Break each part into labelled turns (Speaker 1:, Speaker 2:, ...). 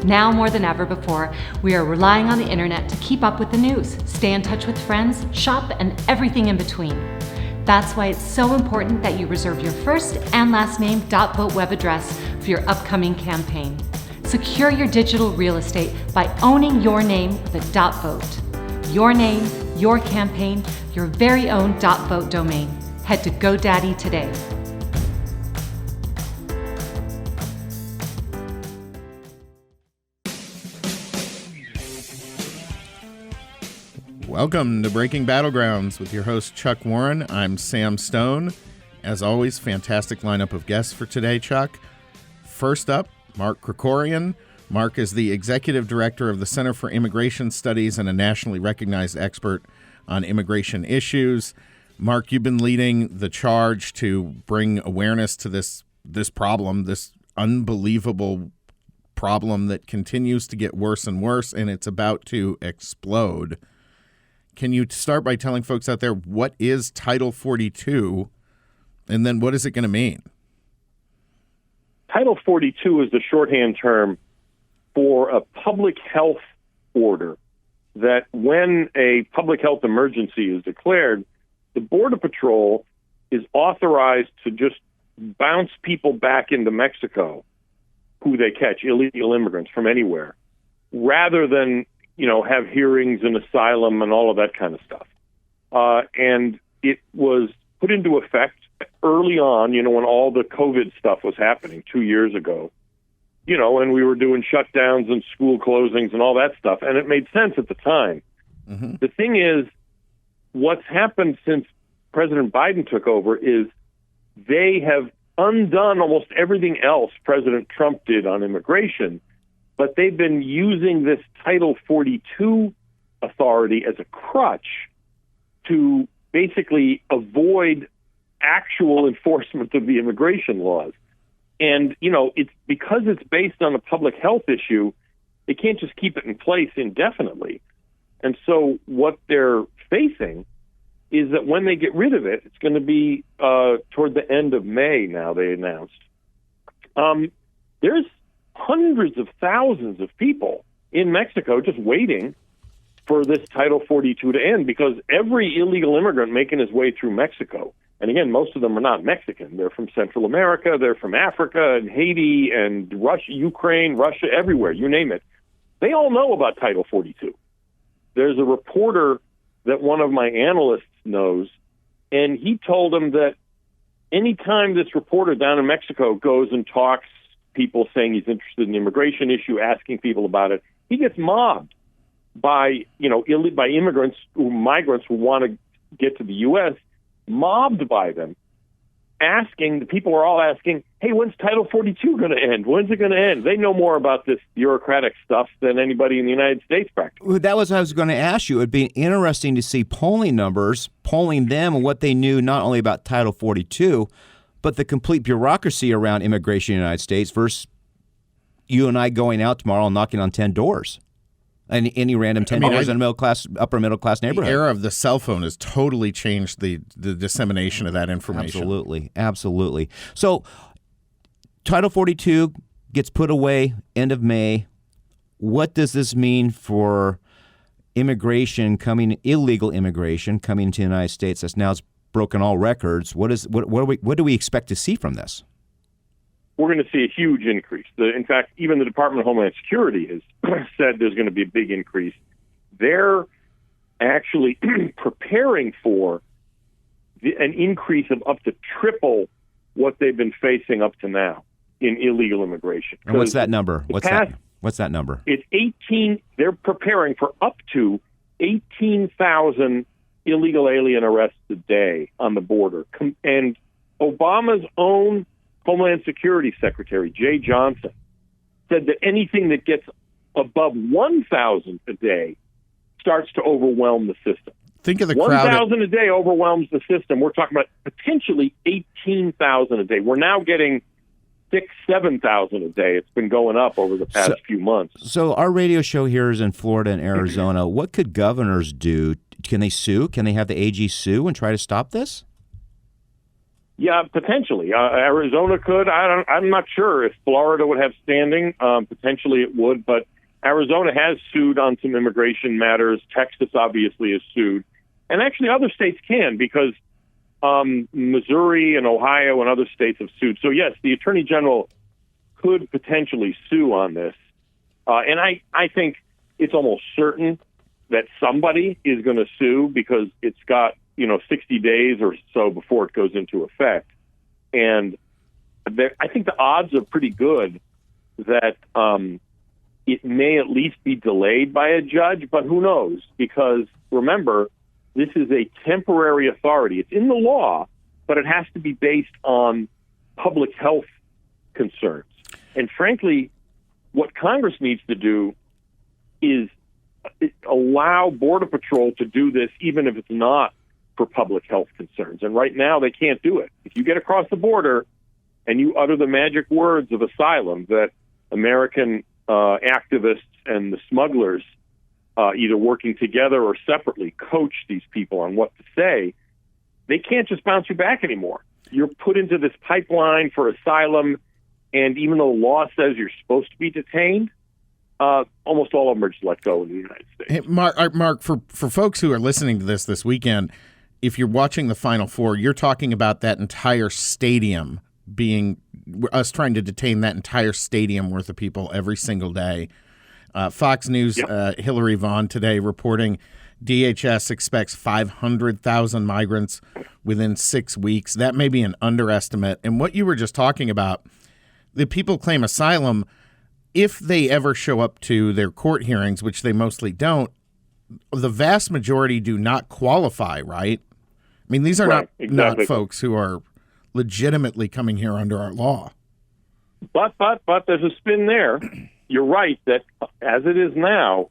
Speaker 1: Now more than ever before, we are relying on the internet to keep up with the news, stay in touch with friends, shop, and everything in between. That's why it's so important that you reserve your first and last name .vote web address for your upcoming campaign. Secure your digital real estate by owning your name with a .vote. Your name, your campaign, your very own .vote domain. Head to GoDaddy today.
Speaker 2: Welcome to Breaking Battlegrounds with your host, Chuck Warren. I'm Sam Stone. As always, fantastic lineup of guests for today, Chuck. First up, Mark Krikorian. Mark is the executive director of the Center for Immigration Studies and a nationally recognized expert on immigration issues. Mark, you've been leading the charge to bring awareness to this problem, this unbelievable problem that continues to get worse and worse, and it's about to explode. Can you start by telling folks out there what is Title 42, and then what is it going to mean?
Speaker 3: Title 42 is the shorthand term for a public health order that when a public health emergency is declared, the Border Patrol is authorized to just bounce people back into Mexico who they catch, illegal immigrants from anywhere, rather than have hearings and asylum and all of that kind of stuff. And it was put into effect early on, when all the COVID stuff was happening 2 years ago, and we were doing shutdowns and school closings and all that stuff. And it made sense at the time. Mm-hmm. The thing is, what's happened since President Biden took over is they have undone almost everything else President Trump did on immigration. But they've been using this Title 42 authority as a crutch to basically avoid actual enforcement of the immigration laws. And, it's because it's based on a public health issue, they can't just keep it in place indefinitely. And so what they're facing is that when they get rid of it, it's going to be toward the end of May now, they announced. There's hundreds of thousands of people in Mexico just waiting for this Title 42 to end because every illegal immigrant making his way through Mexico, and again, most of them are not Mexican. They're from Central America, they're from Africa and Haiti and Russia, Ukraine, Russia, everywhere, you name it. They all know about Title 42. There's a reporter that one of my analysts knows, and he told him that anytime this reporter down in Mexico goes and talks people saying he's interested in the immigration issue, asking people about it, he gets mobbed by, by migrants who want to get to the U.S., mobbed by them, the people are all asking, hey, when's Title 42 going to end? When's it going to end? They know more about this bureaucratic stuff than anybody in the United States practically.
Speaker 4: Well, that was what I was going to ask you. It would be interesting to see polling numbers, polling them and what they knew not only about Title 42, but the complete bureaucracy around immigration in the United States versus you and I going out tomorrow and knocking on 10 doors. And any random 10 doors in a upper middle class neighborhood.
Speaker 2: The era of the cell phone has totally changed the dissemination of that information.
Speaker 4: Absolutely. So Title 42 gets put away end of May. What does this mean for illegal immigration coming to the United States that's now broken all records? What do we expect to see from this?
Speaker 3: We're going to see a huge increase. In fact, even the Department of Homeland Security has said there's going to be a big increase. They're actually preparing for an increase of up to triple what they've been facing up to now in illegal immigration.
Speaker 4: And what's that number? What's that number?
Speaker 3: It's 18. They're preparing for up to 18,000 illegal alien arrests a day on the border. And Obama's own Homeland Security Secretary, Jay Johnson, said that anything that gets above 1,000 a day starts to overwhelm the system.
Speaker 2: Think of the crowd.
Speaker 3: 1,000 a day overwhelms the system. We're talking about potentially 18,000 a day. We're now getting 6,000-7,000 a day. It's been going up over the past few months.
Speaker 4: So our radio show here is in Florida and Arizona. What could governors do? Can they sue? Can they have the AG sue and try to stop this?
Speaker 3: Yeah, potentially. Arizona could. I'm not sure if Florida would have standing. Potentially it would, but Arizona has sued on some immigration matters. Texas obviously has sued. And actually other states can, because Missouri and Ohio and other states have sued. So, yes, the Attorney General could potentially sue on this. And I think it's almost certain that somebody is going to sue, because it's got 60 days or so before it goes into effect. And I think the odds are pretty good that it may at least be delayed by a judge, but who knows? Because remember, this is a temporary authority. It's in the law, but it has to be based on public health concerns. And frankly, what Congress needs to do is allow Border Patrol to do this, even if it's not for public health concerns. And right now, they can't do it. If you get across the border and you utter the magic words of asylum that American activists and the smugglers, either working together or separately, coach these people on what to say, they can't just bounce you back anymore. You're put into this pipeline for asylum, and even though law says you're supposed to be detained, almost all of them are just let go in the United States.
Speaker 2: Hey, Mark, for folks who are listening to this weekend, if you're watching the Final Four, you're talking about that entire stadium being us trying to detain that entire stadium worth of people every single day. Fox News, yep. Hillary Vaughn today reporting DHS expects 500,000 migrants within 6 weeks. That may be an underestimate. And what you were just talking about, the people claim asylum, if they ever show up to their court hearings, which they mostly don't, the vast majority do not qualify, right? I mean, these are not folks who are legitimately coming here under our law.
Speaker 3: But there's a spin there. You're right that as it is now,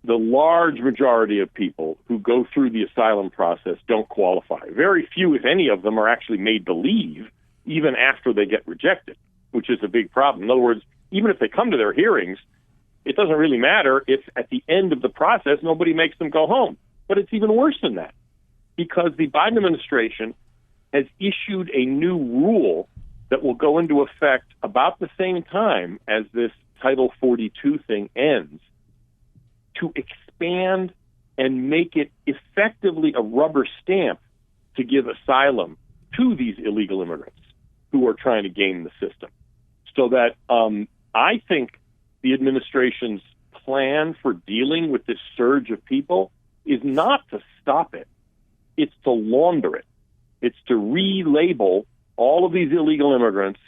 Speaker 3: the large majority of people who go through the asylum process don't qualify. Very few, if any of them, are actually made to leave even after they get rejected, which is a big problem. In other words, even if they come to their hearings, it doesn't really matter if at the end of the process nobody makes them go home. But it's even worse than that, because the Biden administration has issued a new rule that will go into effect about the same time as this Title 42 thing ends, to expand and make it effectively a rubber stamp to give asylum to these illegal immigrants who are trying to game the system. So that I think the administration's plan for dealing with this surge of people is not to stop it. It's to launder it. It's to relabel all of these illegal immigrants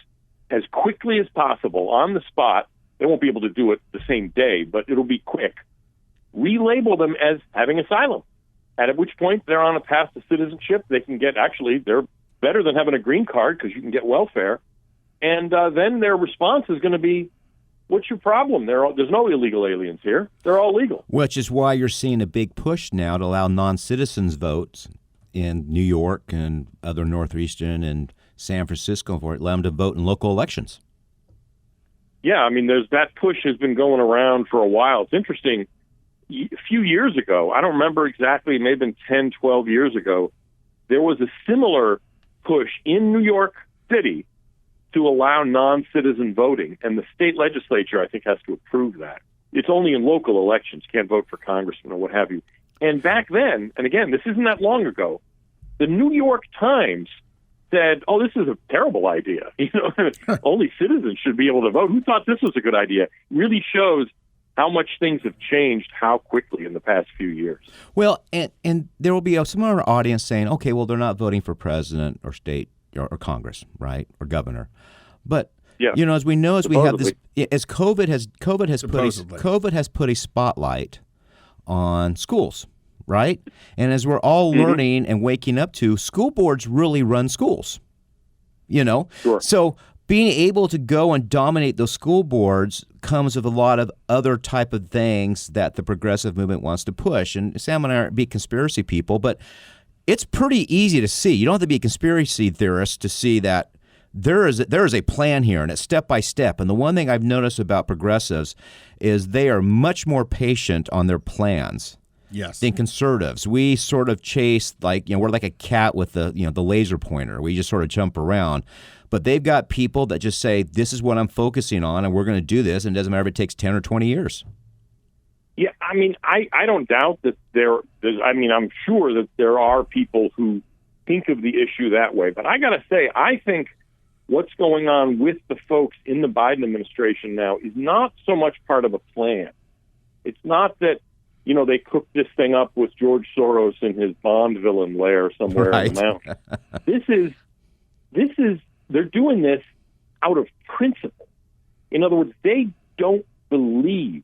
Speaker 3: as quickly as possible on the spot. They won't be able to do it the same day, but it'll be quick. Relabel them as having asylum, and at which point they're on a path to citizenship. They can get, actually, they're better than having a green card because you can get welfare. And then their response is going to be, what's your problem? There's no illegal aliens here. They're all legal.
Speaker 4: Which is why you're seeing a big push now to allow non-citizens votes in New York and other Northeastern and San Francisco for it, allow them to vote in local elections.
Speaker 3: Yeah, I mean, that push has been going around for a while. It's interesting. A few years ago, I don't remember exactly, it may have been 10, 12 years ago, there was a similar push in New York City to allow non-citizen voting, and the state legislature, I think, has to approve that. It's only in local elections. You can't vote for congressman or what have you. And back then, and again, this isn't that long ago, the New York Times said, oh, this is a terrible idea. Only citizens should be able to vote. Who thought this was a good idea? It really shows how much things have changed, how quickly in the past few years.
Speaker 4: Well, and there will be some of our audience saying, okay, well, they're not voting for president or state or Congress, right, or governor. But
Speaker 3: yeah.
Speaker 4: As we know, as we have this, as COVID has put a spotlight on schools, right? And as we're all learning and waking up to, school boards really run schools.
Speaker 3: Sure.
Speaker 4: So being able to go and dominate those school boards comes with a lot of other type of things that the progressive movement wants to push. And Sam and I aren't big conspiracy people, but it's pretty easy to see. You don't have to be a conspiracy theorist to see that there is a plan here, and it's step by step. And the one thing I've noticed about progressives is they are much more patient on their plans
Speaker 2: Yes.
Speaker 4: than conservatives. We sort of chase we're like a cat with the laser pointer. We just sort of jump around. But they've got people that just say, this is what I'm focusing on, and we're going to do this, and it doesn't matter if it takes 10 or 20 years.
Speaker 3: Yeah, I mean, I don't doubt that I'm sure that there are people who think of the issue that way. But I got to say, I think what's going on with the folks in the Biden administration now is not so much part of a plan. It's not that, they cooked this thing up with George Soros in his Bond villain lair somewhere in the mountains. This is they're doing this out of principle. In other words, they don't believe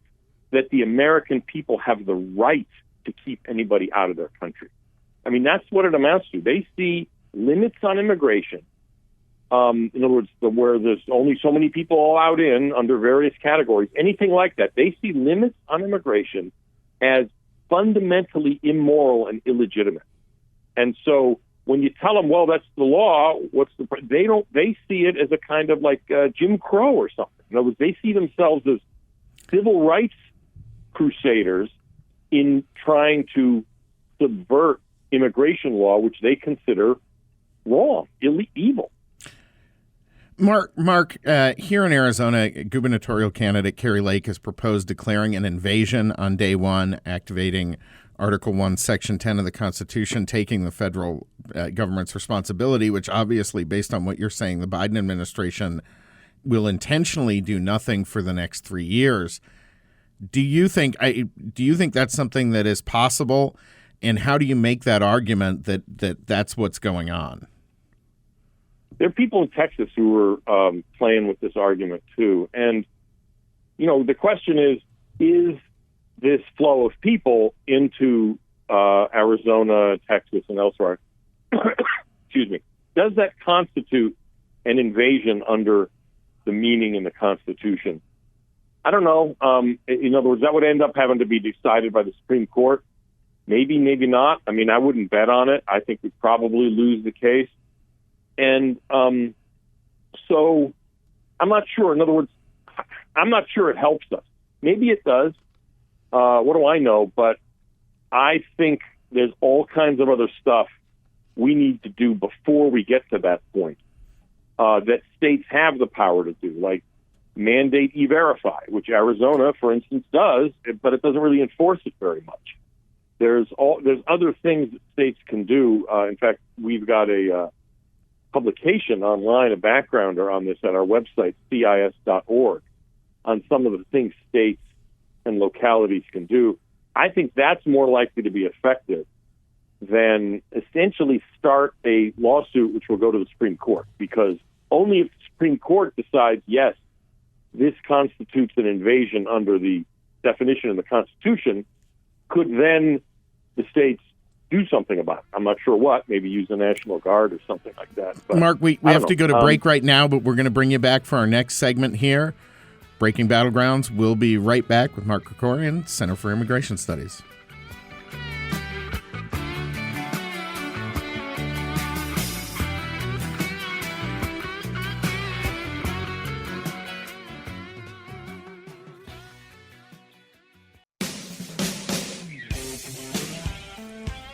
Speaker 3: that the American people have the right to keep anybody out of their country. I mean, that's what it amounts to. They see limits on immigration. In other words, where there's only so many people allowed in under various categories, anything like that. They see limits on immigration as fundamentally immoral and illegitimate. And so when you tell them, well, that's the law, they see it as a kind of like Jim Crow or something. In other words, they see themselves as civil rights crusaders in trying to subvert immigration law, which they consider wrong, evil.
Speaker 2: Mark, here in Arizona, gubernatorial candidate Kari Lake has proposed declaring an invasion on day one, activating Article 1, Section 10 of the Constitution, taking the federal government's responsibility, which obviously, based on what you're saying, the Biden administration will intentionally do nothing for the next 3 years. Do you think that's something that is possible, and how do you make that argument that that's what's going on?
Speaker 3: There are people in Texas who are playing with this argument too, and the question is this flow of people into Arizona, Texas, and elsewhere? Excuse me. Does that constitute an invasion under the meaning in the Constitution? I don't know. In other words, that would end up having to be decided by the Supreme Court. Maybe, maybe not. I mean, I wouldn't bet on it. I think we'd probably lose the case. And so I'm not sure. In other words, I'm not sure it helps us. Maybe it does. What do I know? But I think there's all kinds of other stuff we need to do before we get to that point that states have the power to do, like mandate E-Verify, which Arizona, for instance, does, but it doesn't really enforce it very much. There's other things that states can do. In fact, we've got a publication online, a backgrounder on this at our website, cis.org, on some of the things states and localities can do. I think that's more likely to be effective than essentially start a lawsuit which will go to the Supreme Court, because only if the Supreme Court decides, yes, this constitutes an invasion under the definition in the Constitution, could then the states do something about it. I'm not sure what, maybe use the National Guard or something like that. But
Speaker 2: Mark, we have to go to break right now, but we're going to bring you back for our next segment here. Breaking Battlegrounds. We'll be right back with Mark Krikorian, Center for Immigration Studies.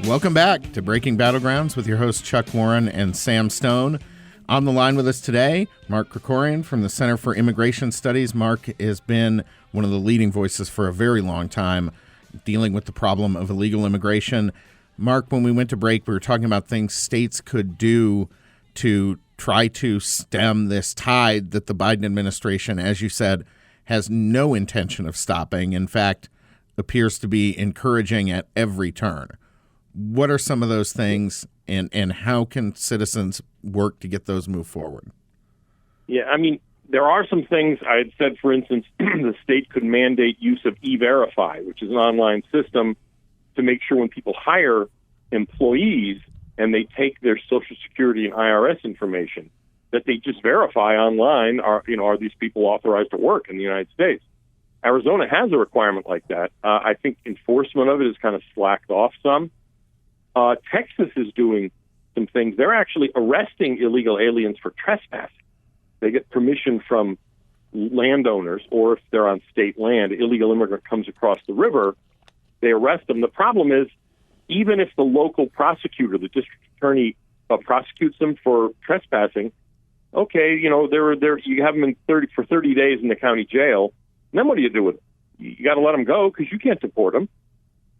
Speaker 2: Welcome back to Breaking Battlegrounds with your hosts Chuck Warren and Sam Stone. On the line with us today, Mark Krikorian from the Center for Immigration Studies. Mark has been one of the leading voices for a very long time dealing with the problem of illegal immigration. Mark, when we went to break, we were talking about things states could do to try to stem this tide that the Biden administration, as you said, has no intention of stopping. In fact, appears to be encouraging at every turn. What are some of those things, and how can citizens work to get those moved forward?
Speaker 3: Yeah, I mean, there are some things. I had said, for instance, the state could mandate use of E-Verify, which is an online system to make sure when people hire employees and they take their Social Security and IRS information, that they just verify online, are these people authorized to work in the United States? Arizona has a requirement like that. I think enforcement of it is kind of slacked off some. Texas is doing some things. They're actually arresting illegal aliens for trespassing. They get permission from landowners, or if they're on state land, illegal immigrant comes across the river, They arrest them. The problem is, even if the local prosecutor, the district attorney, prosecutes them for trespassing, okay, you know, you have them for 30 days in the county jail. And then what do you do with them? You got to let them go because you can't deport them.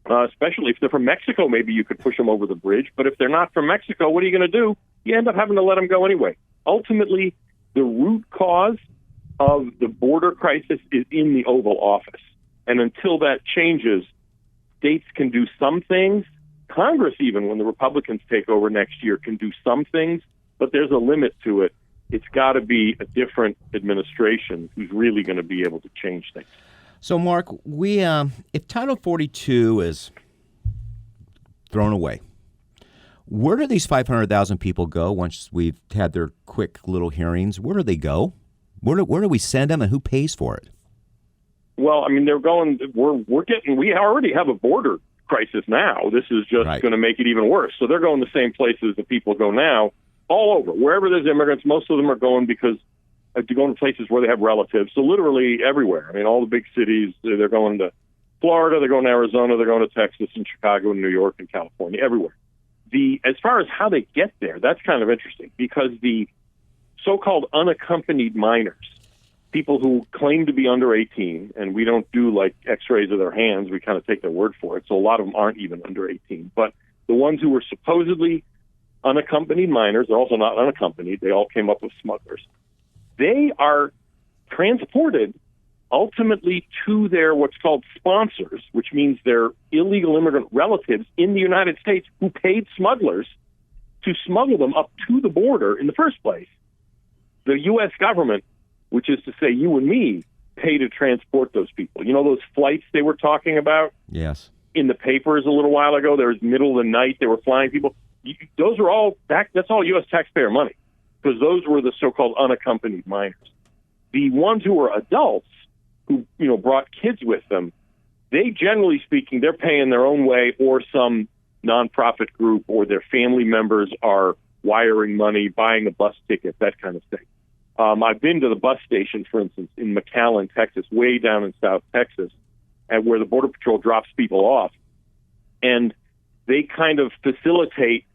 Speaker 3: Especially if they're from Mexico, maybe you could push them over the bridge. But if they're not from Mexico, what are you going to do? You end up having to let them go anyway. Ultimately, the root cause of the border crisis is in the Oval Office. And until that changes, states can do some things. Congress, even when the Republicans take over next year, can do some things. But there's a limit to it. It's got to be a different administration who's really going to be able to change things.
Speaker 4: So, Mark, if Title 42 is thrown away, where do these 500,000 people go once we've had their quick little hearings? Where do they go? Where do we send them, and who pays for it?
Speaker 3: Well, I mean, they're going. We already have a border crisis now. This is just going to make it even worse. So they're going the same places that people go now, all over. Wherever there's immigrants, most of them are going because to go to places where they have relatives. So literally everywhere. I mean, all the big cities, they're going to Florida, they're going to Arizona, they're going to Texas and Chicago and New York and California, everywhere. As far as how they get there, that's kind of interesting because the so-called unaccompanied minors, people who claim to be under 18, and we don't do like x-rays of their hands, we kind of take their word for it. So a lot of them aren't even under 18. But the ones who were supposedly unaccompanied minors, they're also not unaccompanied, they all came up with smugglers. They are transported ultimately to their what's called sponsors, which means their illegal immigrant relatives in the United States who paid smugglers to smuggle them up to the border in the first place. The U.S. government, which is to say you and me, pay to transport those people. You know those flights they were talking about?
Speaker 4: Yes.
Speaker 3: In the papers a little while ago, there was middle of the night, they were flying people. Those are all that's all U.S. taxpayer money, because those were the so-called unaccompanied minors. The ones who were adults, who brought kids with them, they generally speaking, they're paying their own way, or some nonprofit group or their family members are wiring money, buying a bus ticket, that kind of thing. I've been to the bus station, for instance, in McAllen, Texas, way down in South Texas, and where the Border Patrol drops people off, and they kind of facilitate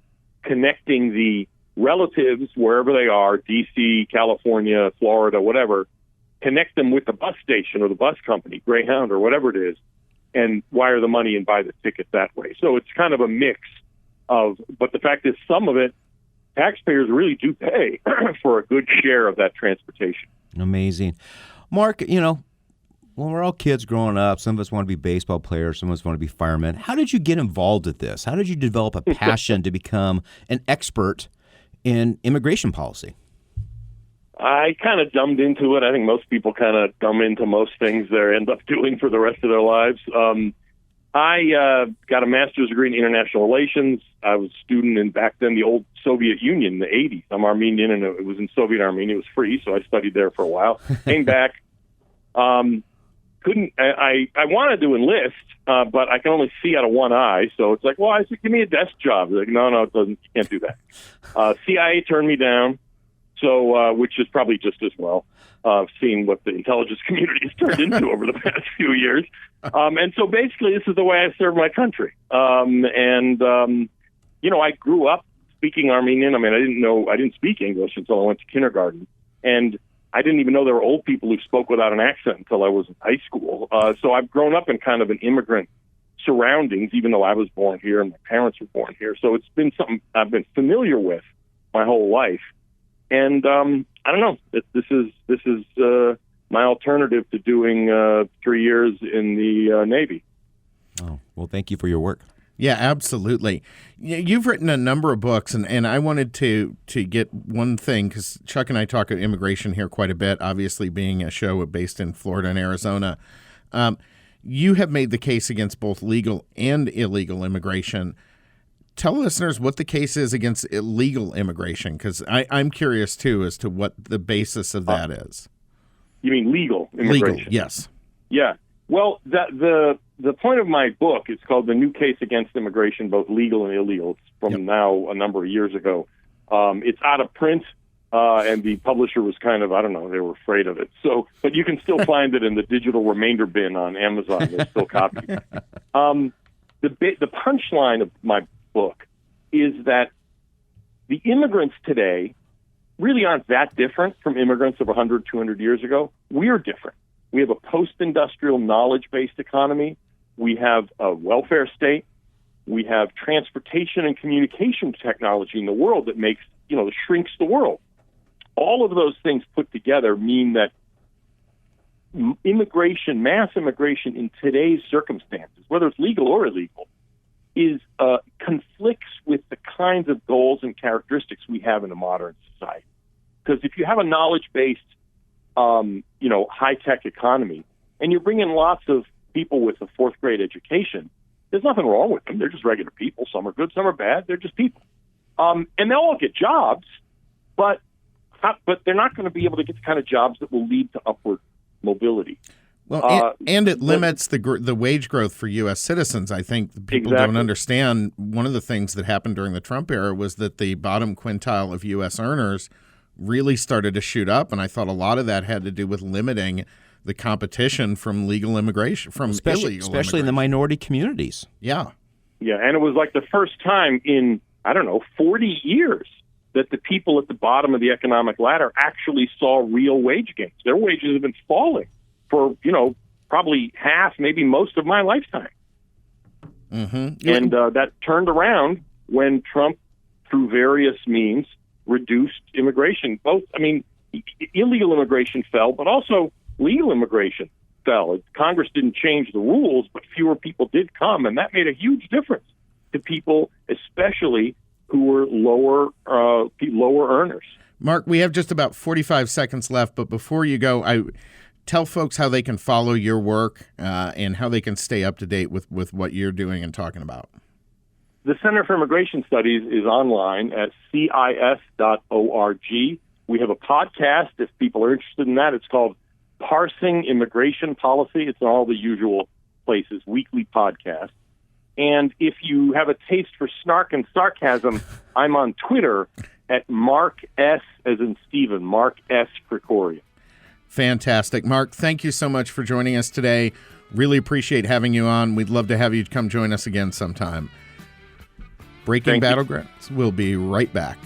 Speaker 3: connecting the relatives, wherever they are, D.C., California, Florida, whatever, connect them with the bus station or the bus company, Greyhound or whatever it is, and wire the money and buy the ticket that way. So it's kind of a mix of, but the fact is some of it, taxpayers really do pay for a good share of that transportation.
Speaker 4: Amazing. Mark, when we're all kids growing up, some of us want to be baseball players, some of us want to be firemen. How did you get involved with this? How did you develop a passion to become an expert in immigration policy?
Speaker 3: I kind of dumbed into it. I think most people kind of dumb into most things they end up doing for the rest of their lives. I got a master's degree in international relations. I was a student in back then the old Soviet Union in the 80s. I'm Armenian, and it was in Soviet Armenia. It was free, so I studied there for a while. Came back. I wanted to enlist, but I can only see out of one eye. So it's like, well, I said, give me a desk job. They're like, no, it doesn't. You can't do that. CIA turned me down. So, which is probably just as well, seeing what the intelligence community has turned into over the past few years. And so basically this is the way I serve my country. I grew up speaking Armenian. I mean, I didn't speak English until I went to kindergarten. And I didn't even know there were old people who spoke without an accent until I was in high school. So I've grown up in kind of an immigrant surroundings, even though I was born here and my parents were born here. So it's been something I've been familiar with my whole life. And I don't know. This is my alternative to doing 3 years in the Navy.
Speaker 4: Oh, well, thank you for your work.
Speaker 2: Yeah, absolutely. You've written a number of books, and I wanted to get one thing, because Chuck and I talk about immigration here quite a bit, obviously being a show based in Florida and Arizona. You have made the case against both legal and illegal immigration. Tell listeners what the case is against illegal immigration, because I'm curious, too, as to what the basis of that is. You
Speaker 3: mean legal immigration?
Speaker 2: Legal, yes.
Speaker 3: Yeah. Well, the point of my book is called The New Case Against Immigration, both Legal and Illegal. It's from now a number of years ago. It's out of print and the publisher was kind of, I don't know, they were afraid of it. So, but you can still find it in the digital remainder bin on Amazon. There's still copies. The punchline of my book is that the immigrants today really aren't that different from immigrants of 100, 200 years ago. We're different. We have a post-industrial knowledge-based economy. We have a welfare state. We have transportation and communication technology in the world that makes, that shrinks the world. All of those things put together mean that immigration, mass immigration in today's circumstances, whether it's legal or illegal, conflicts with the kinds of goals and characteristics we have in a modern society. Because if you have a knowledge-based, high-tech economy, and you bring in lots of people with a fourth-grade education, there's nothing wrong with them. They're just regular people. Some are good, some are bad. They're just people. And they'll all get jobs, but they're not going to be able to get the kind of jobs that will lead to upward mobility.
Speaker 2: Well, and it limits the wage growth for U.S. citizens. I think people don't understand. One of the things that happened during the Trump era was that the bottom quintile of U.S. earners really started to shoot up, and I thought a lot of that had to do with limiting the competition from legal immigration, from illegal immigration.
Speaker 4: Especially in the minority communities.
Speaker 2: Yeah.
Speaker 3: Yeah, and it was like the first time in, 40 years that the people at the bottom of the economic ladder actually saw real wage gains. Their wages have been falling for, probably half, maybe most of my lifetime.
Speaker 2: Mm-hmm.
Speaker 3: And that turned around when Trump, through various means, reduced immigration. Illegal immigration fell, but also legal immigration fell. Congress didn't change the rules, but fewer people did come, and that made a huge difference to people, especially who were lower earners.
Speaker 2: Mark, we have just about 45 seconds left, but before you go, tell folks how they can follow your work and how they can stay up to date with what you're doing and talking about.
Speaker 3: The Center for Immigration Studies is online at CIS.org. We have a podcast. If people are interested in that, it's called Parsing Immigration Policy. It's in all the usual places, weekly podcast. And if you have a taste for snark and sarcasm, I'm on Twitter at Mark S, as in Stephen, Mark S. Krikorian.
Speaker 2: Fantastic. Mark, thank you so much for joining us today. Really appreciate having you on. We'd love to have you come join us again sometime. Breaking Battlegrounds. We'll be right back.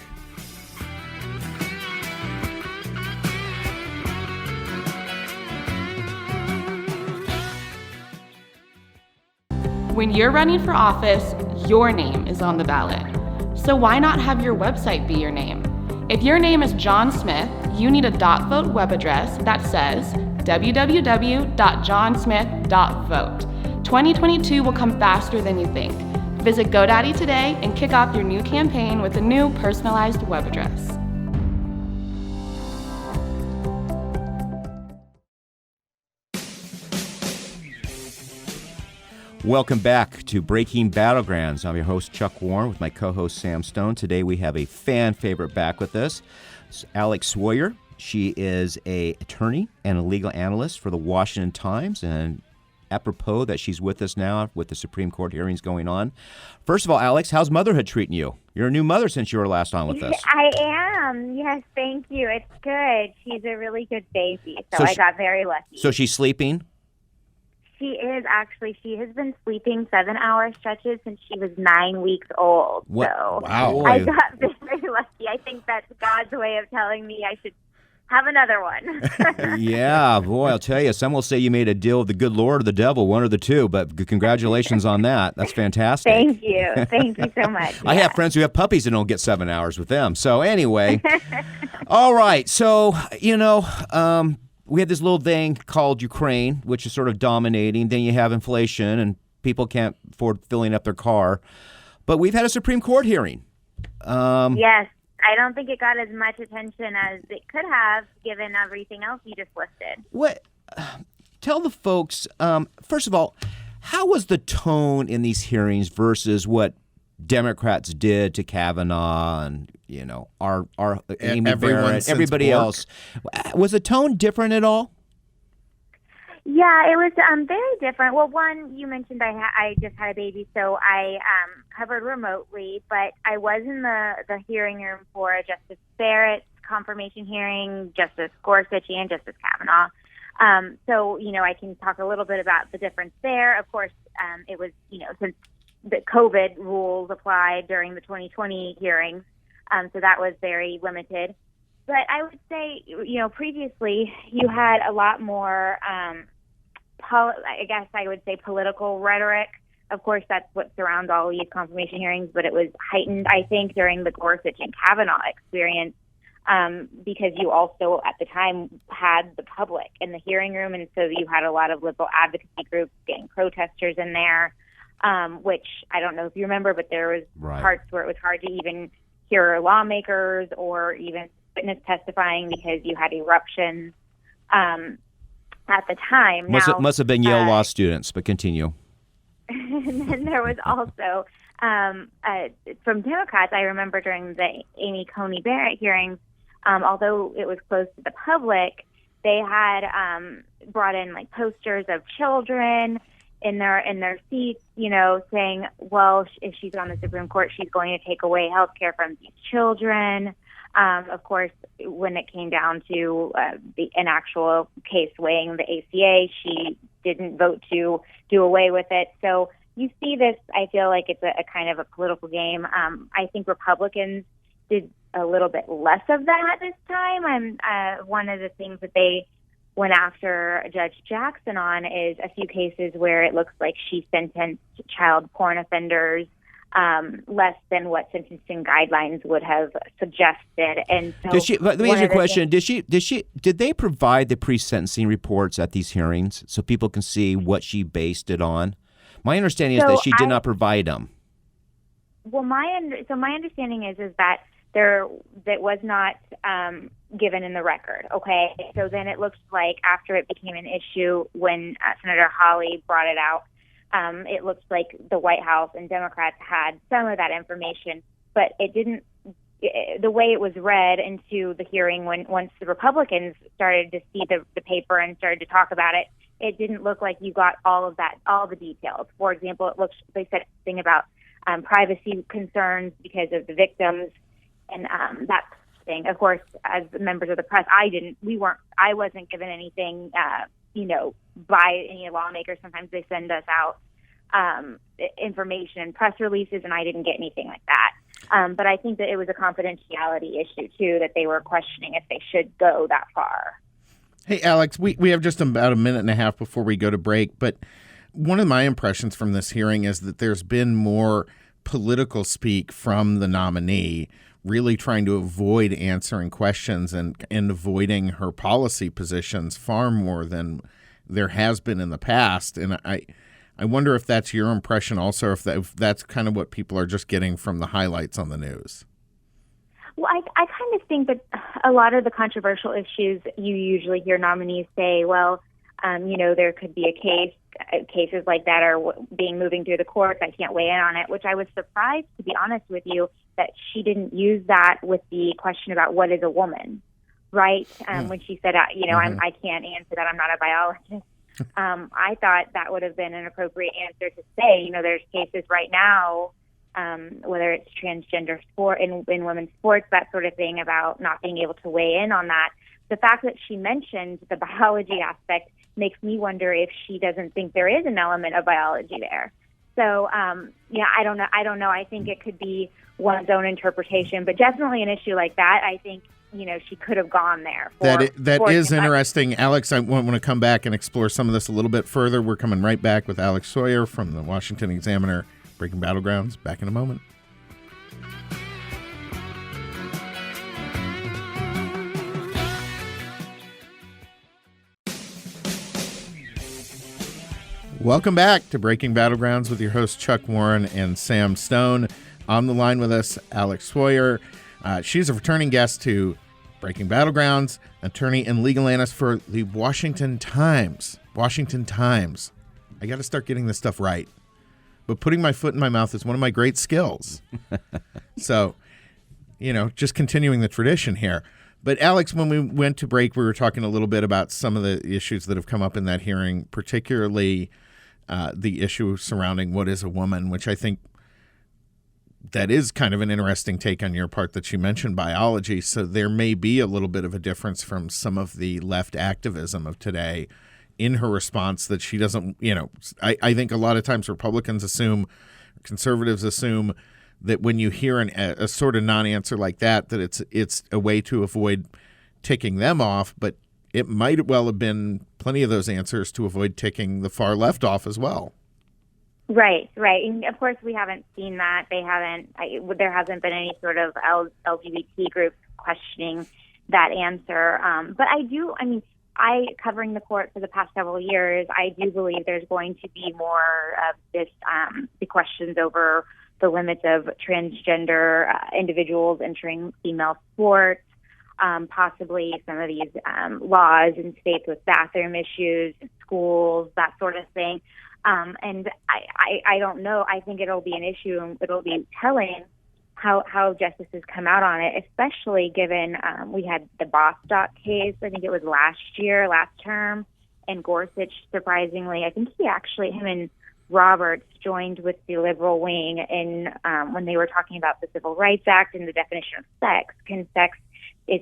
Speaker 5: When you're running for office, your name is on the ballot. So why not have your website be your name? If your name is John Smith, you need a .vote web address that says www.johnsmith.vote. 2022 will come faster than you think. Visit GoDaddy today and kick off your new campaign with a new personalized web address.
Speaker 4: Welcome back to Breaking Battlegrounds. I'm your host, Chuck Warren, with my co-host, Sam Stone. Today we have a fan favorite back with us, Alex Swoyer. She is an attorney and a legal analyst for the Washington Times, and apropos that she's with us now with the Supreme Court hearings going on. First of all, Alex, how's motherhood treating you? You're a new mother since you were last on with us.
Speaker 6: I am. Yes, thank you. It's good. She's a really good baby, so I got very lucky.
Speaker 4: So she's sleeping?
Speaker 6: She is, actually. She has been sleeping 7-hour stretches since she was 9 weeks old.
Speaker 4: What?
Speaker 6: So
Speaker 4: Wow.
Speaker 6: I got very lucky. I think that's God's way of telling me I should have another one.
Speaker 4: Yeah, boy, I'll tell you, some will say you made a deal with the good Lord or the devil, one or the two, but congratulations on that. That's fantastic.
Speaker 6: Thank you. Thank you so much.
Speaker 4: I have friends who have puppies and don't get 7 hours with them. So anyway, all right. So, we had this little thing called Ukraine, which is sort of dominating. Then you have inflation, and people can't afford filling up their car. But we've had a Supreme Court hearing.
Speaker 6: Yes. I don't think it got as much attention as it could have, given everything else you just listed.
Speaker 4: What? Tell the folks, first of all, how was the tone in these hearings versus what Democrats did to Kavanaugh and, our Amy Barrett, everybody else? Was the tone different at all?
Speaker 6: Yeah, it was very different. Well, one, you mentioned I just had a baby, so I covered remotely, but I was in the hearing room for Justice Barrett's confirmation hearing, Justice Gorsuch and Justice Kavanaugh. So, I can talk a little bit about the difference there. Of course, it was, since the COVID rules applied during the 2020 hearings, so that was very limited. But I would say, previously you had a lot more, I guess I would say political rhetoric. Of course, that's what surrounds all these confirmation hearings, but it was heightened, I think, during the Gorsuch and Kavanaugh experience, because you also, at the time, had the public in the hearing room, and so you had a lot of liberal advocacy groups getting protesters in there, which I don't know if you remember, but there was parts where it was hard to even hear lawmakers or even witness testifying because you had eruptions at the time.
Speaker 4: Must have been Yale law students, but continue.
Speaker 6: And then there was also, from Democrats, I remember during the Amy Coney Barrett hearings, although it was closed to the public, they had brought in like posters of children in their seats, saying, well, if she's on the Supreme Court, she's going to take away health care from these children. Of course, when it came down to an actual case weighing the ACA, she didn't vote to do away with it. So you see this, I feel like it's a kind of a political game. I think Republicans did a little bit less of that this time. One of the things that they went after Judge Jackson on is a few cases where it looks like she sentenced child porn offenders less than what sentencing guidelines would have suggested. And so,
Speaker 4: let me ask you a question. Did they provide the pre-sentencing reports at these hearings so people can see what she based it on? My understanding is that she did not provide them.
Speaker 6: Well, my understanding is that that was not given in the record. Okay, so then it looks like after it became an issue when Senator Hawley brought it out, it looks like the White House and Democrats had some of that information, but it didn't. The way it was read into the hearing, once the Republicans started to see the paper and started to talk about it, it didn't look like you got all of that, all the details. For example, they said something about privacy concerns because of the victims and that thing. Of course, as members of the press, I wasn't given anything, by any lawmakers. Sometimes they send us out information and press releases, and I didn't get anything like that. But I think that it was a confidentiality issue, too, that they were questioning if they should go that far.
Speaker 2: Hey, Alex, we have just about a minute and a half before we go to break, but one of my impressions from this hearing is that there's been more political speak from the nominee, really trying to avoid answering questions and avoiding her policy positions far more than there has been in the past. And I wonder if that's your impression also, or if that's kind of what people are just getting from the highlights on the news.
Speaker 6: Well, I kind of think that a lot of the controversial issues, you usually hear nominees say, well, there could be cases like that are moving through the courts. I can't weigh in on it, which I was surprised, to be honest with you, that she didn't use that with the question about what is a woman, right? When she said, I can't answer that. I'm not a biologist. I thought that would have been an appropriate answer to say, there's cases right now, whether it's transgender sport in women's sports, that sort of thing, about not being able to weigh in on that. The fact that she mentioned the biology aspect makes me wonder if she doesn't think there is an element of biology there. So, I don't know. I think it could be one's own interpretation, but definitely an issue like that, I think, she could have gone there.
Speaker 2: That is interesting. Alex, I want to come back and explore some of this a little bit further. We're coming right back with Alex Swoyer from the Washington Examiner, Breaking Battlegrounds. Back in a moment. Welcome back to Breaking Battlegrounds with your hosts Chuck Warren and Sam Stone. On the line with us, Alex Swoyer. She's a returning guest to Breaking Battlegrounds, attorney and legal analyst for the Washington Times. Washington Times. I got to start getting this stuff right. But putting my foot in my mouth is one of my great skills. So, just continuing the tradition here. But Alex, when we went to break, we were talking a little bit about some of the issues that have come up in that hearing, particularly the issue surrounding what is a woman, which I think that is kind of an interesting take on your part that you mentioned biology. So there may be a little bit of a difference from some of the left activism of today in her response that she doesn't, I think a lot of times Republicans assume, conservatives assume that when you hear a sort of non-answer like that it's a way to avoid ticking them off, but it might well have been plenty of those answers to avoid ticking the far left off as well.
Speaker 6: Right. And of course, we haven't seen that. There hasn't been any sort of LGBT groups questioning that answer. But covering the court for the past several years, I do believe there's going to be more of this, the questions over the limits of transgender individuals entering female sports, possibly some of these laws in states with bathroom issues, schools, that sort of thing. And I don't know. I think it'll be an issue, and it'll be telling how justices come out on it, especially given we had the Bostock case. I think it was last term, and Gorsuch, surprisingly, I think him and Roberts joined with the liberal wing in when they were talking about the Civil Rights Act and the definition of sex. Is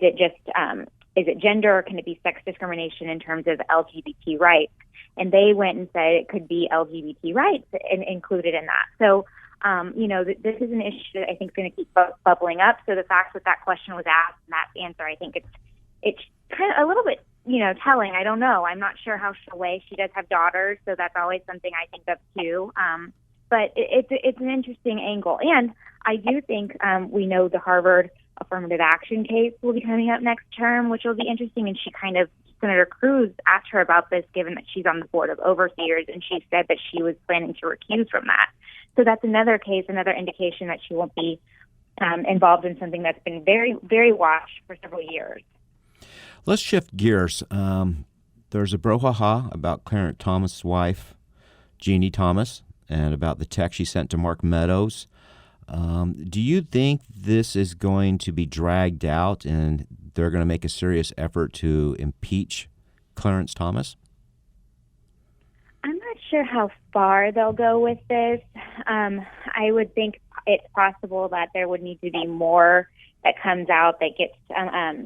Speaker 6: it gender, or can it be sex discrimination in terms of LGBT rights? And they went and said it could be LGBT rights included in that. So, this is an issue that I think is going to keep bubbling up. So the fact that question was asked and that answer, I think it's kind of a little bit, telling. I don't know. I'm not sure how she'll weigh. She does have daughters, so that's always something I think of too. But it's an interesting angle. And I do think we know the Harvard affirmative action case will be coming up next term, which will be interesting. And Senator Cruz asked her about this, given that she's on the board of overseers, and she said that she was planning to recuse from that. So that's another case, another indication that she won't be involved in something that's been very, very watched for several years.
Speaker 4: Let's shift gears. There's a brouhaha about Clarence Thomas' wife, Jeannie Thomas, and about the text she sent to Mark Meadows. Do you think this is going to be dragged out and they're going to make a serious effort to impeach Clarence Thomas?
Speaker 6: I'm not sure how far they'll go with this. I would think it's possible that there would need to be more that comes out that gets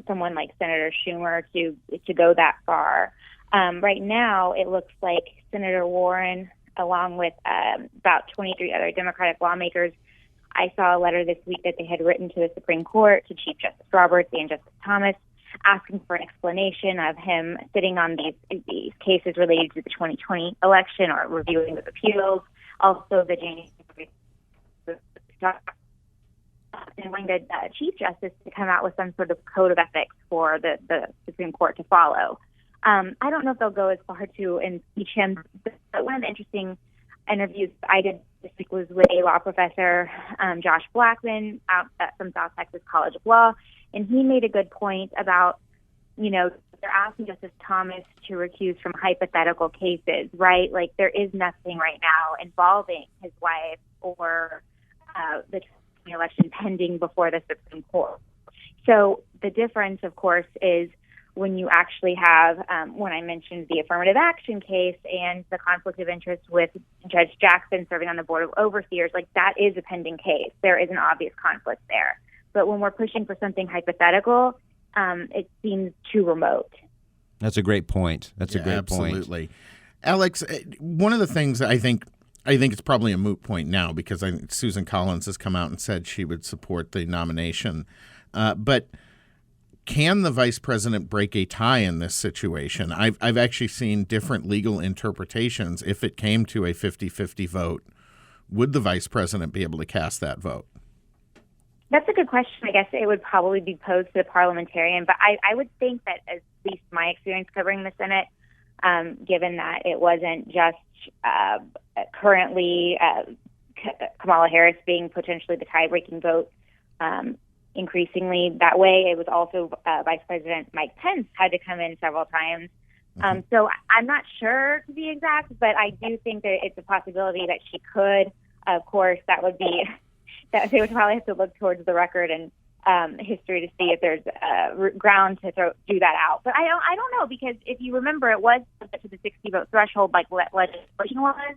Speaker 6: someone like Senator Schumer to go that far. Right now, it looks like Senator Warren, along with about 23 other Democratic lawmakers, I saw a letter this week that they had written to the Supreme Court, to Chief Justice Roberts and Justice Thomas, asking for an explanation of him sitting on these cases related to the 2020 election, or reviewing those appeals, also the January, and wanted Chief Justice to come out with some sort of code of ethics for the Supreme Court to follow. I don't know if they'll go as far to impeach him, but one of the interesting interviews I did this week was with a law professor, Josh Blackman, out from South Texas College of Law, and he made a good point about, they're asking Justice Thomas to recuse from hypothetical cases, right? Like, there is nothing right now involving his wife or the election pending before the Supreme Court. So the difference, of course, is when you actually have, when I mentioned the affirmative action case and the conflict of interest with Judge Jackson serving on the Board of Overseers, like, that is a pending case. There is an obvious conflict there. But when we're pushing for something hypothetical, it seems too remote. That's
Speaker 4: a great point. A great point.
Speaker 2: Absolutely. Alex, one of the things I think it's probably a moot point now, because I think Susan Collins has come out and said she would support the nomination. But can the vice president break a tie in this situation? I've actually seen different legal interpretations. If it came to a 50-50 vote, would the vice president be able to cast that vote?
Speaker 6: That's a good question. I guess it would probably be posed to the parliamentarian, but I would think that, at least my experience covering the Senate, given that it wasn't just currently Kamala Harris being potentially the tie-breaking vote, increasingly that way, it was also Vice President Mike Pence had to come in several times. So I'm not sure to be exact, but I do think that it's a possibility that she could. Of course, that would be that they would probably have to look towards the record and history to see if there's ground to do that out. But I don't know, because if you remember, it was to the 60-vote threshold, like legislation was,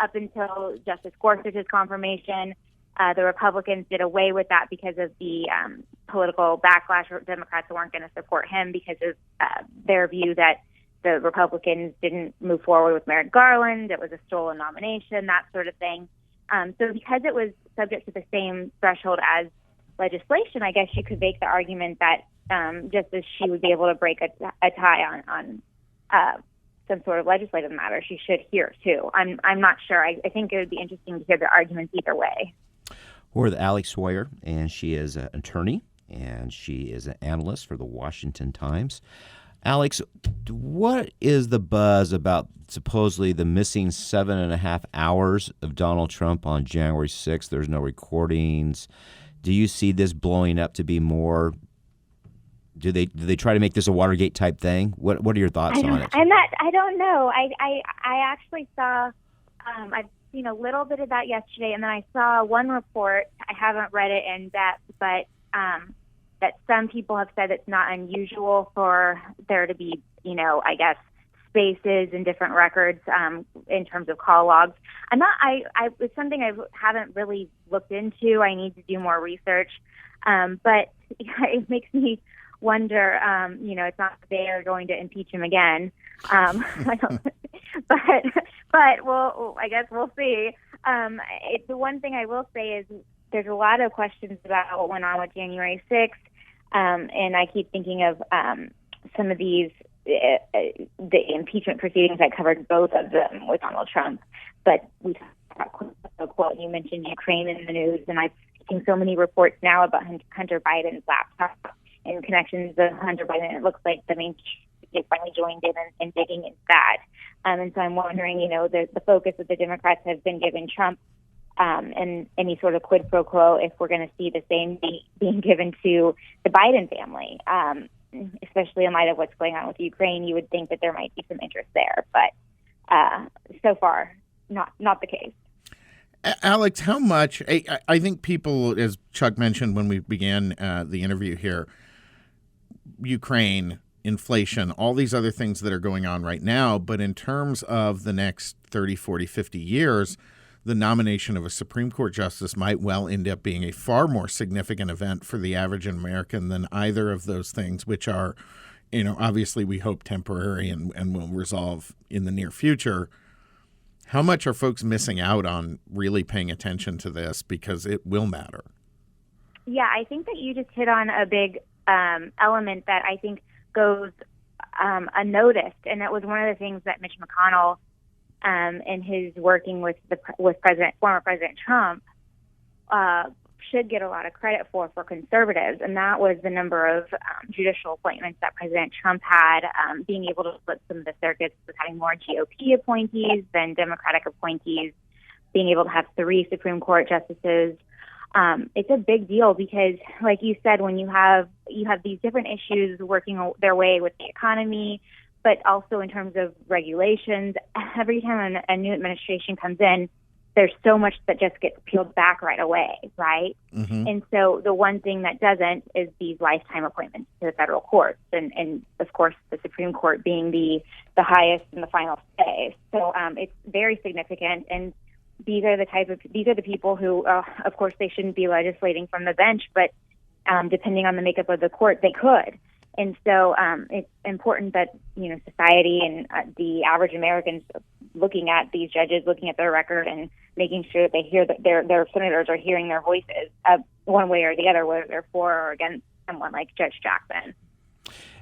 Speaker 6: up until Justice Gorsuch's confirmation. The Republicans did away with that because of the political backlash. Democrats weren't going to support him because of their view that the Republicans didn't move forward with Merrick Garland. It was a stolen nomination, that sort of thing. So because it was subject to the same threshold as legislation, I guess you could make the argument that just as she would be able to break a tie on some sort of legislative matter, she should here too. I'm not sure. I think it would be interesting to hear the arguments either way.
Speaker 4: We're with Alex Swoyer, and she is an attorney, and she is an analyst for the Washington Times. Alex, what is the buzz about supposedly the missing 7.5 hours of Donald Trump on January 6th? There's no recordings. Do you see this blowing up to be more? Do they try to make this a Watergate type thing? What are your thoughts on it?
Speaker 6: I don't know. I actually saw. I've seen a little bit of that yesterday, and then I saw one report. I haven't read it in depth, but that some people have said it's not unusual for there to be, I guess, spaces in different records in terms of call logs. It's something I haven't really looked into. I need to do more research, but it makes me wonder. It's not that they are going to impeach him again. But well, I guess we'll see. The one thing I will say is there's a lot of questions about what went on with January 6th, and I keep thinking of some of these the impeachment proceedings that covered both of them with Donald Trump. But we talked about a quote. You mentioned Ukraine in the news, and I've seen so many reports now about Hunter Biden's laptop and connections to Hunter Biden. It looks like the main they finally joined in and digging into that. And so I'm wondering, the focus that the Democrats have been giving Trump and any sort of quid pro quo, if we're going to see the same being given to the Biden family, especially in light of what's going on with Ukraine. You would think that there might be some interest there, but so far, not the case.
Speaker 2: Alex, how much, I think people, as Chuck mentioned when we began the interview here, Ukraine, inflation, all these other things that are going on right now. But in terms of the next 30, 40, 50 years, the nomination of a Supreme Court justice might well end up being a far more significant event for the average American than either of those things, which are, obviously we hope temporary and will resolve in the near future. How much are folks missing out on really paying attention to this, because it will matter?
Speaker 6: Yeah, I think that you just hit on a big element that I think goes unnoticed, and that was one of the things that Mitch McConnell, in his working with former President Trump, should get a lot of credit for conservatives, and that was the number of judicial appointments that President Trump had, being able to split some of the circuits with having more GOP appointees than Democratic appointees, being able to have 3 Supreme Court justices. It's a big deal because, like you said, when you have these different issues working their way with the economy, but also in terms of regulations, every time a new administration comes in, there's so much that just gets peeled back right away, right? Mm-hmm. And so the one thing that doesn't is these lifetime appointments to the federal courts, and of course the Supreme Court being the highest and the final say. So it's very significant, and these are the people who, of course, they shouldn't be legislating from the bench, but depending on the makeup of the court, they could. And so it's important that society and the average Americans looking at these judges, looking at their record, and making sure that they hear that their senators are hearing their voices one way or the other, whether they're for or against someone like Judge Jackson.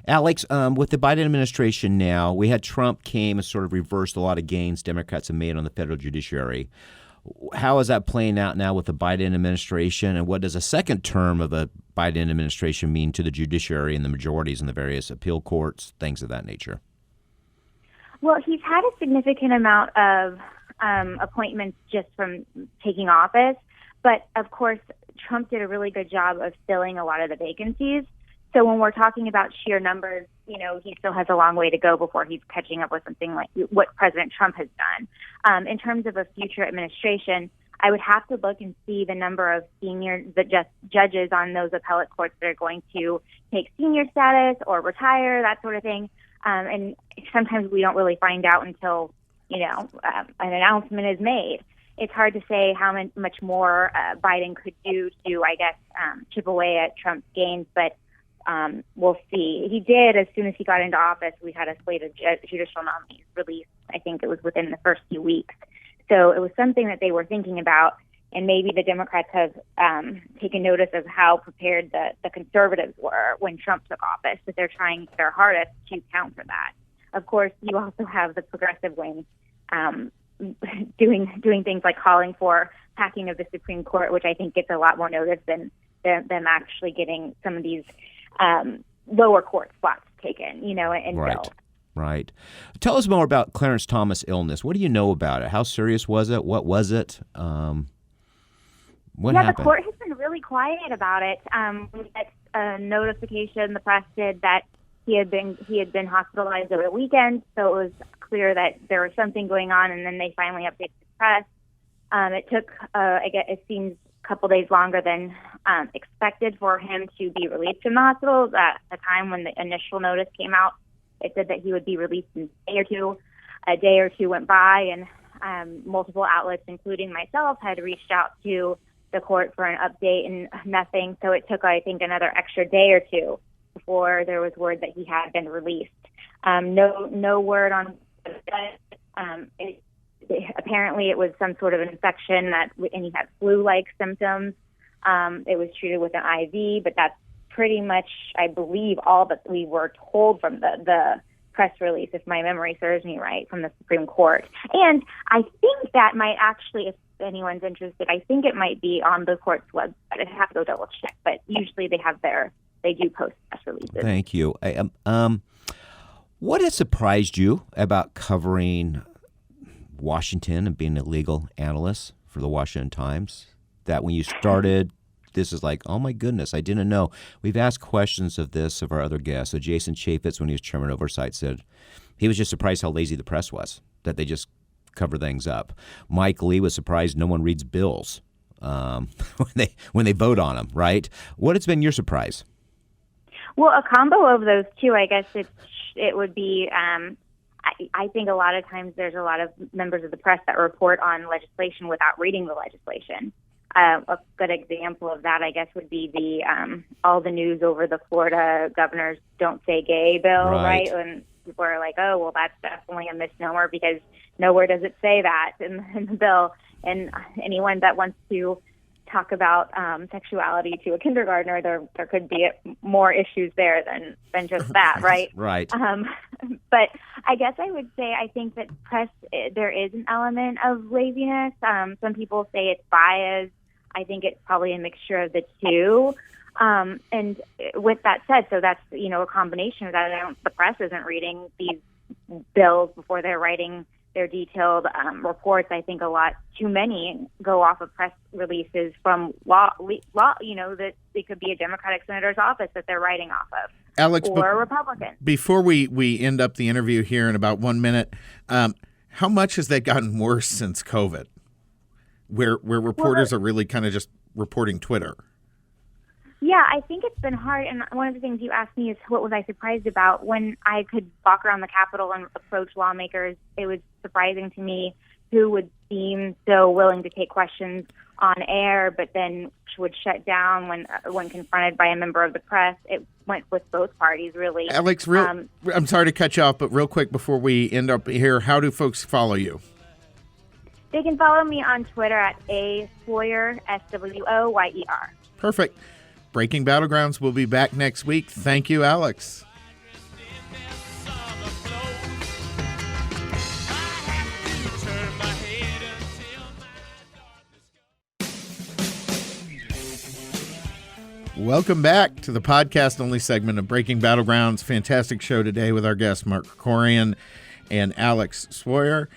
Speaker 4: Alex, with the Biden administration now, we had Trump came and sort of reversed a lot of gains Democrats have made on the federal judiciary. How is that playing out now with the Biden administration, and what does a second term of a Biden administration mean to the judiciary and the majorities in the various appeal courts, things of that nature?
Speaker 6: Well, he's had a significant amount of appointments just from taking office, but of course, Trump did a really good job of filling a lot of the vacancies. So when we're talking about sheer numbers, he still has a long way to go before he's catching up with something like what President Trump has done. In terms of a future administration, I would have to look and see the number of judges on those appellate courts that are going to take senior status or retire, that sort of thing. And sometimes we don't really find out until, an announcement is made. it's hard to say how much more Biden could do to, I guess, chip away at Trump's gains, but we'll see. He did, as soon as he got into office, we had a slate of judicial nominees released. I think it was within the first few weeks. So it was something that they were thinking about, and maybe the Democrats have taken notice of how prepared the conservatives were when Trump took office, that they're trying their hardest to counter that. Of course, you also have the progressive wing doing things like calling for hacking of the Supreme Court, which I think gets a lot more notice than them actually getting some of these lower court spots taken, and filled.
Speaker 4: Right. Tell us more about Clarence Thomas' illness. What do you know about it? How serious was it? What was it? What happened?
Speaker 6: The court has been really quiet about it. We got a notification, the press did, that he had been hospitalized over the weekend, so it was clear that there was something going on, and then they finally updated the press. It took, it seems, a couple days longer than expected for him to be released from the hospital. At the time when the initial notice came out, it said that he would be released in a day or two. A day or two went by, and multiple outlets, including myself, had reached out to the court for an update, and nothing. So it took, I think, another extra day or two before there was word that he had been released. No word on. Apparently, it was some sort of infection and he had flu-like symptoms. It was treated with an IV, but that's pretty much, I believe, all that we were told from the press release, if my memory serves me right, from the Supreme Court. And I think that might actually, if anyone's interested, I think it might be on the court's website. I'd have to go double check, but usually they do post press releases.
Speaker 4: Thank you. What has surprised you about covering Washington and being a legal analyst for the Washington Times? That when you started, this is like, oh my goodness, I didn't know. We've asked questions of this of our other guests. So Jason Chaffetz, when he was chairman of oversight, said he was just surprised how lazy the press was, that they just cover things up. Mike Lee was surprised no one reads bills when they vote on them, right? What has been your surprise?
Speaker 6: Well, a combo of those two, I guess it would be, I think a lot of times there's a lot of members of the press that report on legislation without reading the legislation. A good example of that, I guess, would be the all the news over the Florida governor's "Don't Say Gay" bill, right? And people are like, "Oh, well, that's definitely a misnomer because nowhere does it say that in the bill." And anyone that wants to talk about sexuality to a kindergartner, there could be more issues there than just that, right?
Speaker 4: Right.
Speaker 6: But I guess I would say I think that press, there is an element of laziness. Some people say it's bias. I think it's probably a mixture of the two. And with that said, so that's, a combination of that. The press isn't reading these bills before they're writing their detailed reports. I think a lot too many go off of press releases from law, that it could be a Democratic senator's office that they're writing off of.
Speaker 2: Alex,
Speaker 6: or a Republican.
Speaker 2: Before we end up the interview here in about 1 minute, how much has that gotten worse since COVID, where reporters are really kind of just reporting Twitter?
Speaker 6: Yeah, I think it's been hard. And one of the things you asked me is what was I surprised about? When I could walk around the Capitol and approach lawmakers, it was surprising to me who would seem so willing to take questions on air, but then would shut down when confronted by a member of the press. It went with both parties, really.
Speaker 2: Alex, I'm sorry to cut you off, but real quick before we end up here, how do folks follow you?
Speaker 6: They can follow me on Twitter at Swoyer, Swoyer.
Speaker 2: Perfect. Breaking Battlegrounds will be back next week. Thank you, Alex. Welcome back to the podcast-only segment of Breaking Battlegrounds. Fantastic show today with our guests, Mark Krikorian and Alex Swoyer.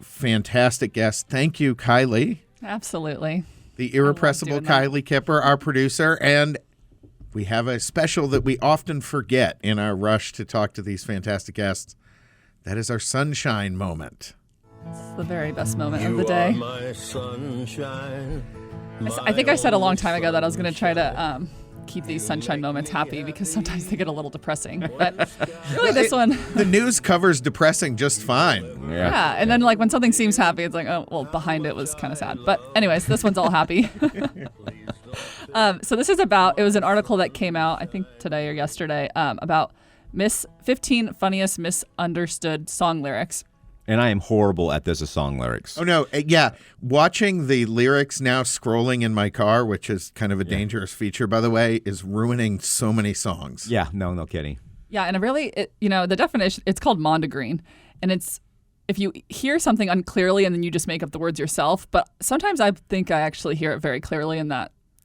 Speaker 2: Fantastic guests. Thank you, Kylie.
Speaker 7: Absolutely.
Speaker 2: The irrepressible Kylie Kipper, our producer. And we have a special that we often forget in our rush to talk to these fantastic guests. That is our sunshine moment.
Speaker 7: It's the very best moment of the day. My sunshine. I think I said a long time ago that I was going to try to keep these sunshine moments happy because sometimes they get a little depressing. But really, this one.
Speaker 2: The news covers depressing just fine.
Speaker 7: Yeah. And then like when something seems happy, it's like, oh, well, behind it was kind of sad. But anyways, this one's all happy. So this is it was an article that came out, I think today or yesterday, about 15 funniest misunderstood song lyrics.
Speaker 4: And I am horrible at this as song lyrics.
Speaker 2: Oh, no. Yeah. Watching the lyrics now scrolling in my car, which is kind of a dangerous feature, by the way, is ruining so many songs.
Speaker 4: Yeah, no kidding.
Speaker 7: Yeah, and the definition, it's called mondegreen. And it's if you hear something unclearly and then you just make up the words yourself. But sometimes I think I actually hear it very clearly and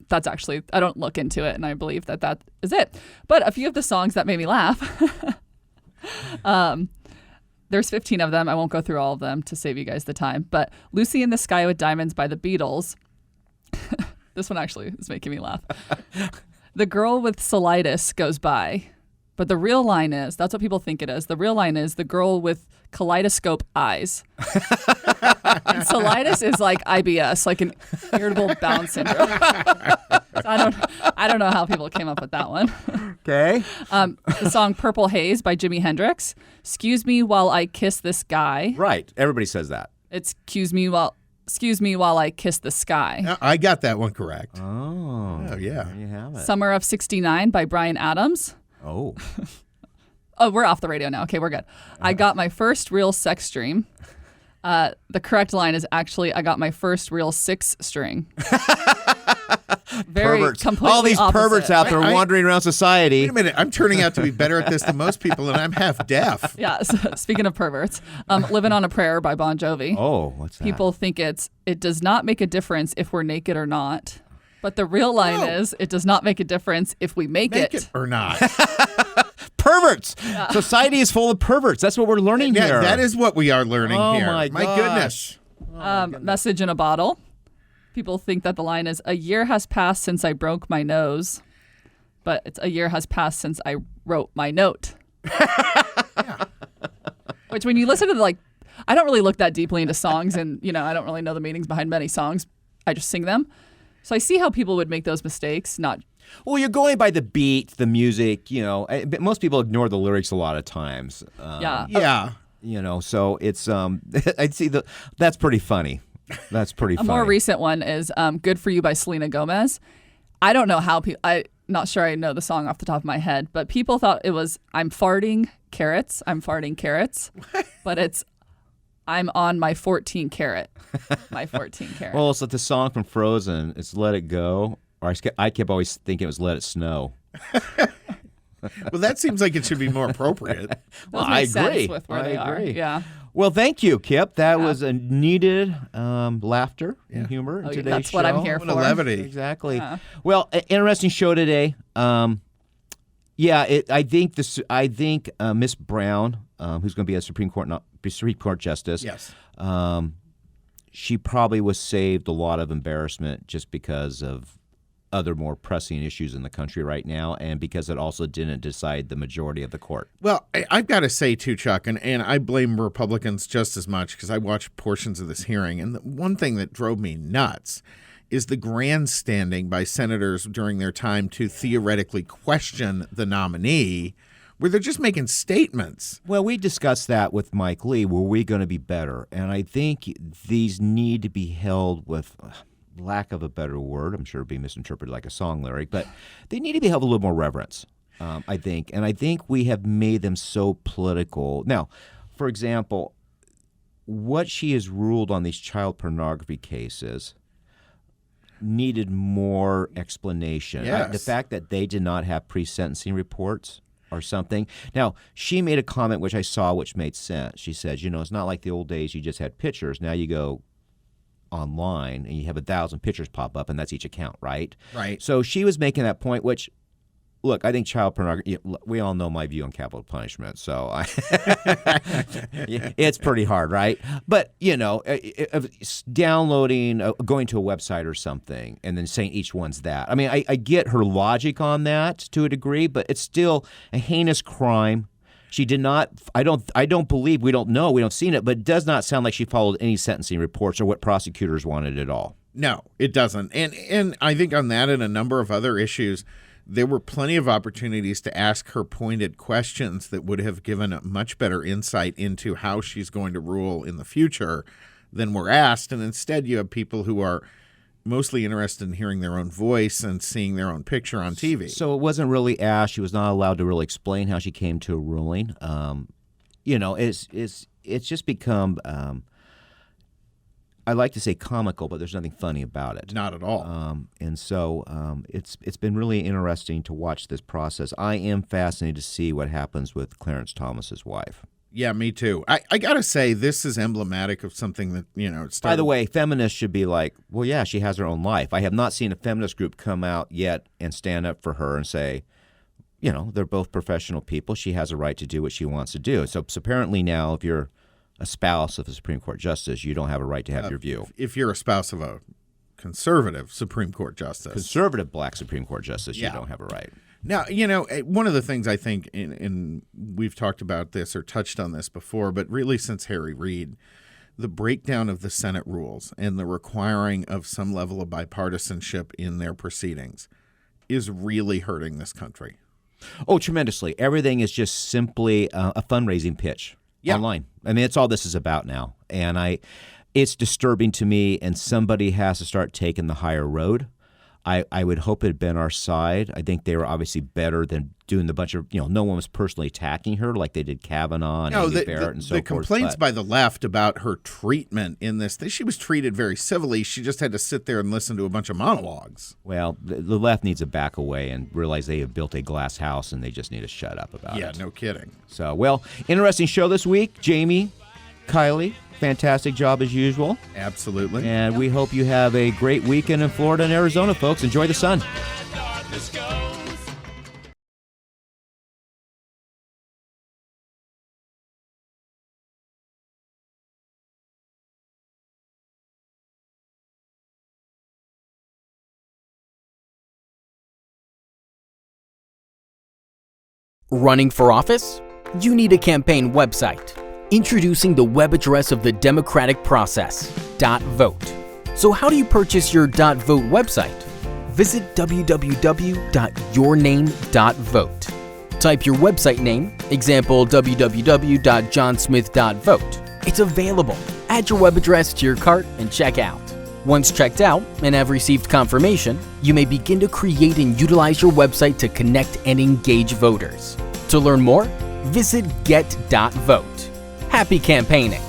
Speaker 7: that's actually, I don't look into it and I believe that is it. But a few of the songs that made me laugh, there's 15 of them. I won't go through all of them to save you guys the time. But Lucy in the Sky with Diamonds by the Beatles. This one actually is making me laugh. The girl with colitis goes by. But the real line is, that's what people think it is. The real line is the girl with kaleidoscope eyes. And colitis is like IBS, like an irritable bowel syndrome. So I don't know how people came up with that one.
Speaker 4: Okay.
Speaker 7: The song Purple Haze by Jimi Hendrix. Excuse me while I kiss this guy.
Speaker 4: Right. Everybody says that.
Speaker 7: It's excuse me while I kiss the sky.
Speaker 2: I got that one correct.
Speaker 4: Oh,
Speaker 2: yeah.
Speaker 4: There you have it.
Speaker 7: Summer of '69 by Bryan Adams.
Speaker 4: Oh.
Speaker 7: Oh, we're off the radio now. Okay, we're good. I got my first real sex dream. The correct line is actually, I got my first real six string. Very
Speaker 4: perverts.
Speaker 7: completely
Speaker 4: All these
Speaker 7: opposite.
Speaker 4: perverts out there wandering around society.
Speaker 2: Wait a minute. I'm turning out to be better at this than most people, and I'm half deaf.
Speaker 7: Yeah, so, speaking of perverts, Living on a Prayer by Bon Jovi.
Speaker 4: Oh, what's that?
Speaker 7: People think it does not make a difference if we're naked or not. But the real line is, it does not make a difference if we make it
Speaker 2: or not.
Speaker 4: Perverts. Yeah. Society is full of perverts. That's what we're learning here.
Speaker 2: That is what we are learning here.
Speaker 4: My
Speaker 2: goodness.
Speaker 7: Message in a bottle. People think that the line is, a year has passed since I broke my nose. But it's a year has passed since I wrote my note. Which when you listen to I don't really look that deeply into songs and, I don't really know the meanings behind many songs. I just sing them. So I see how people would make those mistakes,
Speaker 4: Well, you're going by the beat, the music, but most people ignore the lyrics a lot of times.
Speaker 2: Yeah.
Speaker 4: So it's, I'd see that's pretty funny. That's pretty funny.
Speaker 7: A more recent one is Good For You by Selena Gomez. I don't know how I'm not sure I know the song off the top of my head, but people thought it was, I'm farting carrots, but it's, I'm on my 14 carat. My 14 carat.
Speaker 4: Well, it's like the song from Frozen. It's Let It Go. Or I kept always thinking it was Let It Snow.
Speaker 2: Well, that seems like it should be more appropriate.
Speaker 7: Well, I agree. With where they are. Yeah.
Speaker 4: Well, thank you, Kip. That was a needed laughter and humor in today's
Speaker 7: that's
Speaker 4: show.
Speaker 7: what I'm here for.
Speaker 2: Levity.
Speaker 4: Exactly. Yeah. Well, interesting show today. I think Miss Brown, who's going to be a Supreme Court justice.
Speaker 2: Yes.
Speaker 4: She probably was saved a lot of embarrassment just because of other more pressing issues in the country right now, and because it also didn't decide the majority of the court.
Speaker 2: Well, I've got to say, too, Chuck, and I blame Republicans just as much because I watched portions of this hearing, and the one thing that drove me nuts is the grandstanding by senators during their time to theoretically question the nominee, where they're just making statements.
Speaker 4: Well, we discussed that with Mike Lee. Were we going to be better? And I think these need to be held with lack of a better word. I'm sure it'd be misinterpreted like a song lyric, but they need to be held with a little more reverence, I think. And I think we have made them so political. Now, for example, what she has ruled on these child pornography cases needed more explanation.
Speaker 2: Yes.
Speaker 4: The fact that they did not have pre-sentencing reports or something. Now, she made a comment which I saw which made sense. She said, it's not like the old days you just had pictures. Now you go online and you have 1,000 pictures pop up and that's each account, right?
Speaker 2: Right.
Speaker 4: So she was making that point, which, look, I think child pornography, we all know my view on capital punishment, so it's pretty hard, right? But, downloading, going to a website or something and then saying each one's that. I mean, I get her logic on that to a degree, but it's still a heinous crime. She did not, I don't believe, we don't know, we don't seen it, but it does not sound like she followed any sentencing reports or what prosecutors wanted at all.
Speaker 2: No, it doesn't. And I think on that and a number of other issues, there were plenty of opportunities to ask her pointed questions that would have given a much better insight into how she's going to rule in the future than were asked. And instead, you have people who are mostly interested in hearing their own voice and seeing their own picture on TV.
Speaker 4: So it wasn't really asked. She was not allowed to really explain how she came to a ruling. It's just become, I like to say comical, but there's nothing funny about it.
Speaker 2: Not at all.
Speaker 4: And so it's been really interesting to watch this process. I am fascinated to see what happens with Clarence Thomas's wife.
Speaker 2: Yeah, me too. I got to say, this is emblematic of something that, it started.
Speaker 4: By the way, feminists should be like, well, yeah, she has her own life. I have not seen a feminist group come out yet and stand up for her and say, they're both professional people. She has a right to do what she wants to do. So apparently now, if you're a spouse of a Supreme Court justice, you don't have a right to have your view.
Speaker 2: If you're a spouse of a conservative Supreme Court justice.
Speaker 4: Conservative black Supreme Court justice, you don't have a right.
Speaker 2: Now, one of the things I think, in we've talked about this or touched on this before, but really since Harry Reid, the breakdown of the Senate rules and the requiring of some level of bipartisanship in their proceedings is really hurting this country.
Speaker 4: Oh, tremendously. Everything is just simply a fundraising pitch online. I mean, it's all this is about now. And it's disturbing to me, and somebody has to start taking the higher road. I would hope it had been our side. I think they were obviously better than doing the bunch of, no one was personally attacking her like they did Kavanaugh and Amy Barrett and so forth. The
Speaker 2: complaints by the left about her treatment in this, she was treated very civilly. She just had to sit there and listen to a bunch of monologues.
Speaker 4: Well, the left needs to back away and realize they have built a glass house and they just need to shut up about it.
Speaker 2: Yeah, no kidding.
Speaker 4: So, well, interesting show this week. Jamie, Kylie, fantastic job as usual.
Speaker 2: Absolutely.
Speaker 4: And we hope you have a great weekend in Florida and Arizona, folks. Enjoy the sun.
Speaker 8: Running for office? You need a campaign website. Introducing the web address of the democratic process, .vote. So how do you purchase your .vote website? Visit www.yourname.vote. Type your website name, example www.johnsmith.vote. It's available. Add your web address to your cart and check out. Once checked out and have received confirmation, you may begin to create and utilize your website to connect and engage voters. To learn more, visit get.vote. Happy campaigning!